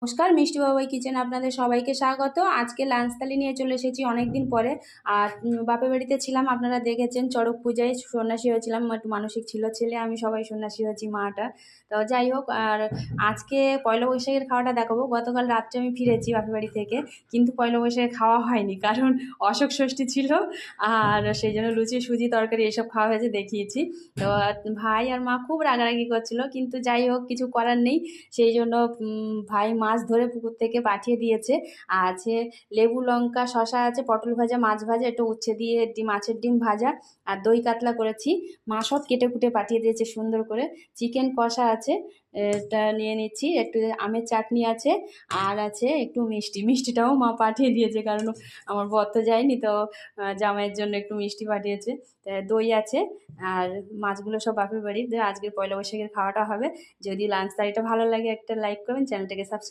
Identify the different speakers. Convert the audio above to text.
Speaker 1: নমস্কার, মিষ্টি বাবাই কিচেন আপনাদের সবাইকে স্বাগত। আজকে লাঞ্চ থালি নিয়ে চলে এসেছি অনেক দিন পরে। আর বাপের বাড়িতে ছিলাম, আপনারা দেখেছেন চড়ক পূজায় সন্ন্যাসী হয়েছিলাম, একটু মানসিক ছিল ছেলে, আমি সবাই সন্ন্যাসী হয়েছি মাটা। তো যাই হোক, আর আজকে পয়লা বৈশাখের খাওয়াটা দেখাবো। গতকাল রাত্রে আমি ফিরেছি বাপের বাড়ি থেকে, কিন্তু পয়লা বৈশাখে খাওয়া হয়নি, কারণ অশোক ষষ্ঠী ছিল। আর সেই জন্য লুচি সুজি তরকারি এসব খাওয়া হয়েছে, দেখিয়েছি। তো ভাই আর মা খুব রাগারাগি করছিল, কিন্তু যাই হোক কিছু করার নেই। সেই জন্য ভাই মাছ ধরে পুকুর থেকে পাঠিয়ে দিয়েছে। আর আছে লেবু লঙ্কা শশা আছে, পটল ভাজা, মাছ ভাজা, একটু উচ্ছে দিয়ে মাছের ডিম ভাজা, আর দই কাতলা করেছি। মা সব কেটে কুটে পাঠিয়ে দিয়েছে সুন্দর করে। চিকেন কষা আছে, এটা নিয়ে নিচ্ছি। একটু আমের চাটনি আছে, আর আছে একটু মিষ্টি। মিষ্টিটাও মা পাঠিয়ে দিয়েছে, কারণ আমার বর তো যায়নি, তো জামাইয়ের জন্য একটু মিষ্টি পাঠিয়েছে। দই আছে, আর মাছগুলো সব বাপের বাড়ির। আজকের পয়লা বৈশাখের খাওয়াটা হবে। যদি লাঞ্চ থালিটা ভালো লাগে একটা লাইক করবেন, চ্যানেলটাকে সাবস্ক্রাইব